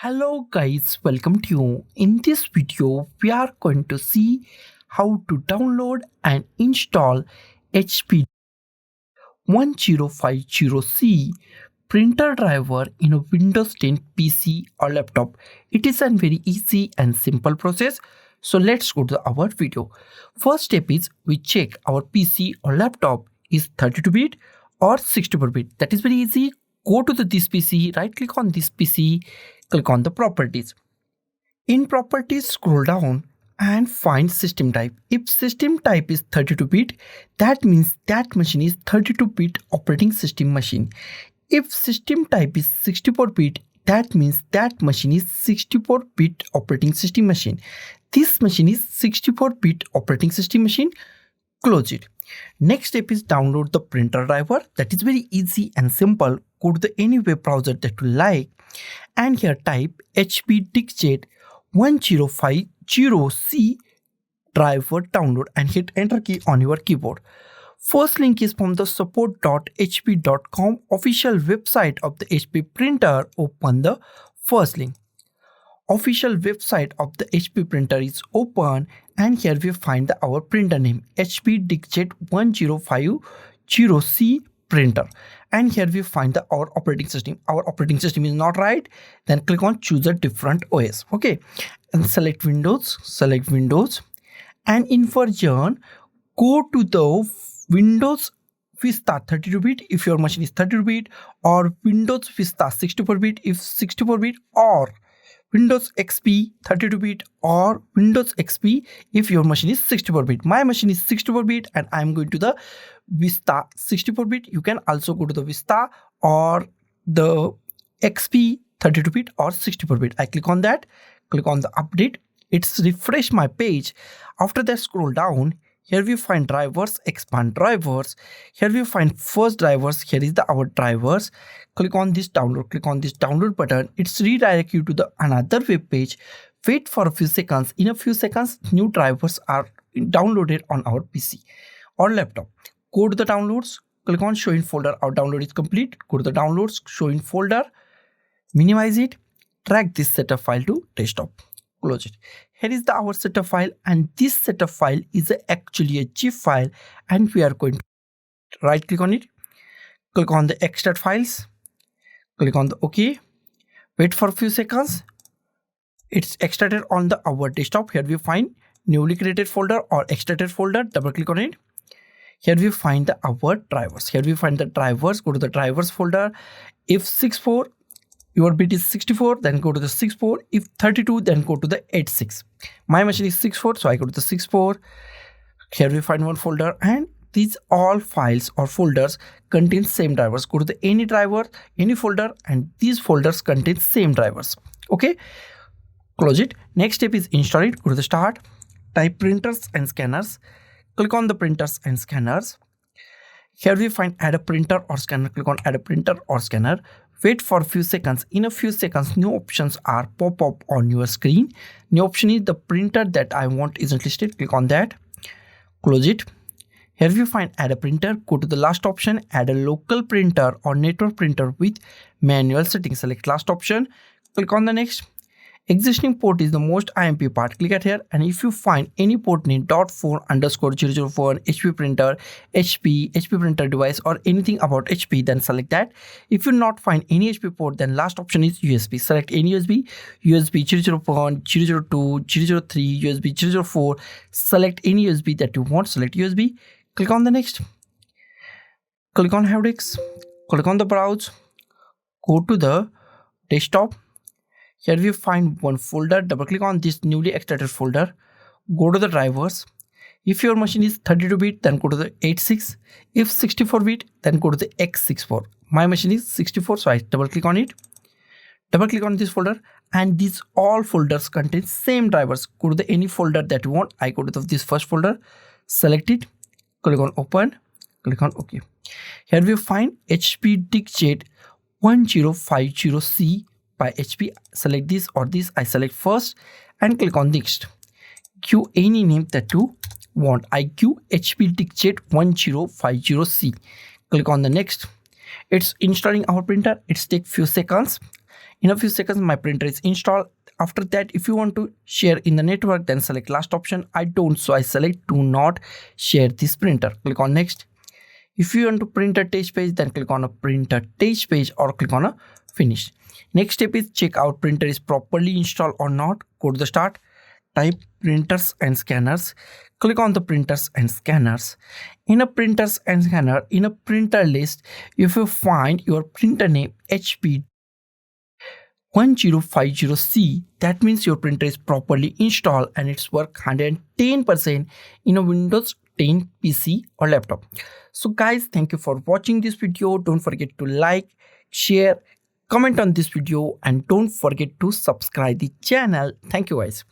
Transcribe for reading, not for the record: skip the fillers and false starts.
Hello guys, welcome to you. In this video, we are going to see how to download and install HP 1050C printer driver in a Windows 10 PC or laptop. It is a very easy and simple process. So let's go to our video. First step is we check our PC or laptop is 32-bit or 64-bit. That is very easy. Go to this PC, right click on this PC, click on the properties. In properties, scroll down and find system type. If system type is 32-bit, that means that machine is 32-bit operating system machine. If system type is 64-bit, that means that machine is 64-bit operating system machine. This machine is 64-bit operating system machine. Close it. Next step is download the printer driver. That is very easy and simple. Go to any web browser that you like and here type HP DesignJet 1050C driver download and hit enter key on your keyboard. First link is from the support.hp.com official website of the HP printer. Open the first link. Official website of the HP printer is open and here we find our printer name HP DesignJet 1050C printer, and here we find our operating system. Our operating system is not right, then click on choose a different OS. Okay, and select Windows, and in version go to the Windows Vista 32-bit if your machine is 32-bit, or Windows Vista 64-bit if 64-bit, or Windows XP 32-bit or Windows XP if your machine is 64-bit. My machine is 64-bit and I'm going to the Vista 64-bit. You can also go to the Vista or the XP 32-bit or 64-bit. I click on that, click on the update. It's refresh my page. After that, scroll down. Here we find drivers, expand drivers. Here we find first drivers. Here is our drivers. Click on this download. Click on this download button. It's redirect you to the another web page. Wait for a few seconds. In a few seconds, new drivers are downloaded on our PC or laptop. Go to the downloads. Click on show in folder. Our download is complete. Go to the downloads, show in folder. Minimize it. Drag this setup file to desktop. Close it. Here is our setup file, and this setup file is actually a zip file, and we are going to right click on it, click on the extract files, click on the OK, wait for a few seconds. It's extracted on our desktop. Here we find newly created folder or extracted folder. Double click on it. Here we find our drivers. Here we find the drivers. Go to the drivers folder. If 64 your bit is 64, then go to the 64. If 32, then go to the 86. My machine is 64, so I go to the 64. Here we find one folder, and these all files or folders contain same drivers. Go to the any driver, any folder, and these folders contain same drivers. Okay, close it. Next step is install it. Go to the start, type printers and scanners. Click on the printers and scanners. Here we find add a printer or scanner. Click on add a printer or scanner. Wait for a few seconds. In a few seconds, new options are pop up on your screen. New option is the printer that I want isn't listed. Click on that. Close it. Here we find add a printer. Go to the last option, add a local printer or network printer with manual settings. Select last option. Click on the next. Existing port is the most IMP part. Click at here, and if you find any port name .4_004 HP printer, HP printer device, or anything about HP, then select that. If you not find any HP port, then last option is USB. Select any USB 001, 002, 003, USB 004. Select any USB that you want. Select USB. Click on the next. Click on have disk. Click on the browse. Go to the desktop. Here we find one folder. Double click on this newly extracted folder. Go to the drivers. If your machine is 32-bit, then go to the 86. If 64-bit, then go to the X64. My machine is 64, so I double click on it. Double click on this folder, and these all folders contain same drivers. Go to the any folder that you want. I go to this first folder, select it, click on open, click on OK. Here we find HP DesignJet 1050C by HP. Select this or this. I select first and click on next. Give any name that you want. I give HP DesignJet 1050C. Click on the next. It's installing our printer. It's take few seconds. In a few seconds my printer is installed. After that, if you want to share in the network, then select last option. I don't, so I select do not share this printer. Click on next. If you want to print a test page, then click on a print a test page or click on a finish. Next step is check out printer is properly installed or not. Go to the start, type printers and scanners. Click on the printers and scanners. In a printers and scanner, in a printer list, if you find your printer name HP 1050C, that means your printer is properly installed and it's work 110% in a Windows 10 PC or laptop. So guys, thank you for watching this video. Don't forget to like, share, comment on this video, and don't forget to subscribe the channel. Thank you guys.